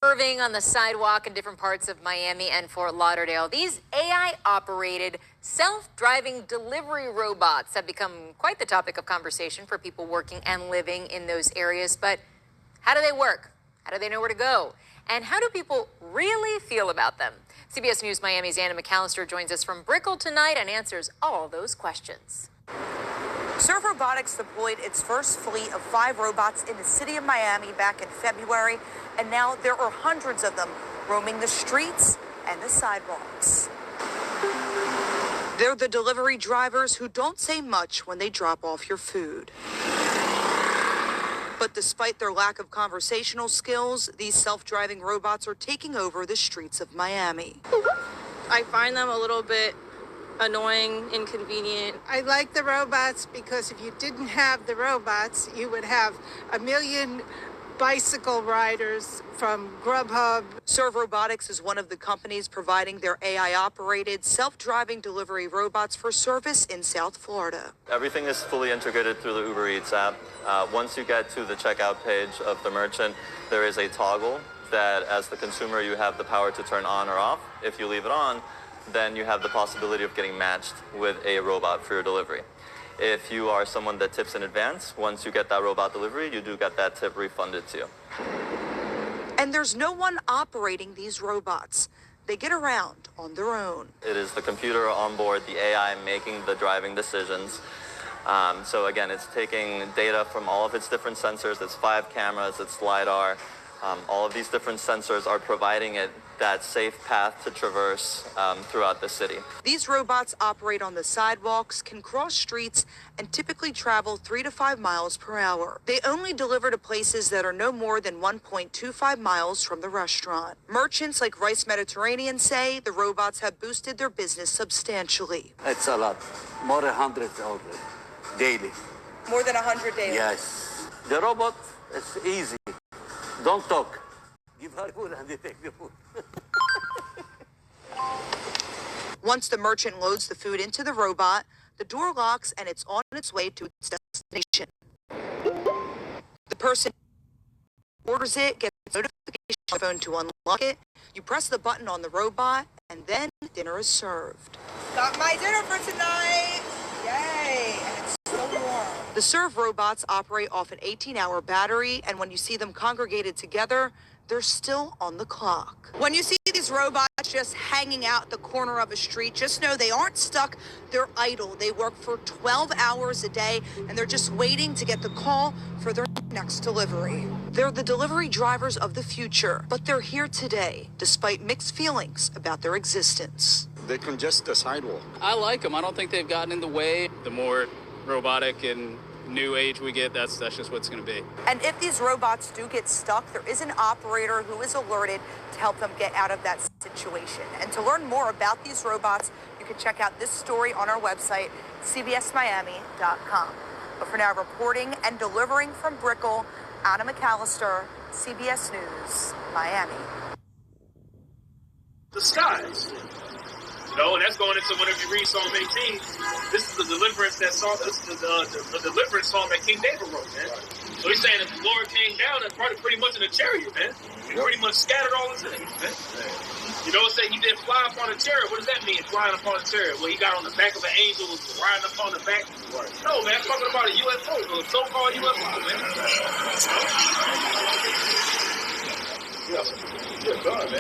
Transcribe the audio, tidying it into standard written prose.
Curving on the sidewalk in different parts of Miami and Fort Lauderdale, these AI-operated self-driving delivery robots have become quite the topic of conversation for people working and living in those areas. But how do they work? How do they know where to go? And how do people really feel about them? CBS News Miami's Anna McAllister joins us from Brickell tonight and answers all those questions. Serve Robotics deployed its first fleet of 5 robots in the city of Miami back in February, and now there are hundreds of them roaming the streets and the sidewalks. They're the delivery drivers who don't say much when they drop off your food. But despite their lack of conversational skills, these self-driving robots are taking over the streets of Miami. I find them a little bit annoying, inconvenient. I like the robots because if you didn't have the robots, you would have a million bicycle riders from Grubhub. Serve Robotics is one of the companies providing their AI-operated self-driving delivery robots for service in South Florida. Everything is fully integrated through the Uber Eats app. Once you get to the checkout page of the merchant, there is a toggle that as the consumer you have the power to turn on or off. If you leave it on, then you have the possibility of getting matched with a robot for your delivery. If you are someone that tips in advance, once you get that robot delivery, you do get that tip refunded to you. And there's no one operating these robots. They get around on their own. It is the computer on board, the AI making the driving decisions. So again, it's taking data from all of its different sensors. It's 5 cameras, it's LiDAR. All of these different sensors are providing it that safe path to traverse throughout the city. These robots operate on the sidewalks, can cross streets, and typically travel 3 to 5 miles per hour. They only deliver to places that are no more than 1.25 miles from the restaurant. Merchants like Rice Mediterranean say the robots have boosted their business substantially. It's a lot. More than 100 orders daily. More than 100 daily? Yes. The robot is easy. Don't talk. Give her food and they take the food. Once the merchant loads the food into the robot, the door locks and it's on its way to its destination. The person who orders it gets a notification on the phone to unlock it. You press the button on the robot and then dinner is served. Got my dinner for tonight! Yay! And it's so warm. The Serve robots operate off an 18-hour battery, and when you see them congregated together, they're still on the clock. When you see these robots just hanging out at the corner of a street, just know they aren't stuck, they're idle. They work for 12 hours a day, and they're just waiting to get the call for their next delivery. They're the delivery drivers of the future, but they're here today, despite mixed feelings about their existence. They congest the sidewalk. I like them. I don't think they've gotten in the way. The more robotic and new age we get, that's just what's going to be. And if these robots do get stuck, there is an operator who is alerted to help them get out of that situation. And to learn more about these robots, you can check out this story on our website, cbsmiami.com. But for now, reporting and delivering from Brickell, Anna McAllister, CBS News, Miami. The skies. You know, and that's going into whenever you read Psalm 18. This is the deliverance that song. This is the deliverance song that King David wrote, man. So he's saying if the Lord came down and pretty much in a chariot, man, he pretty much scattered all his enemies, man. You know, it say he did fly upon a chariot. What does that mean? Flying upon a chariot? Well, he got on the back of an angel, was riding upon the back. No, man, I'm talking about a UFO, a so-called UFO, man. Yeah, God, man.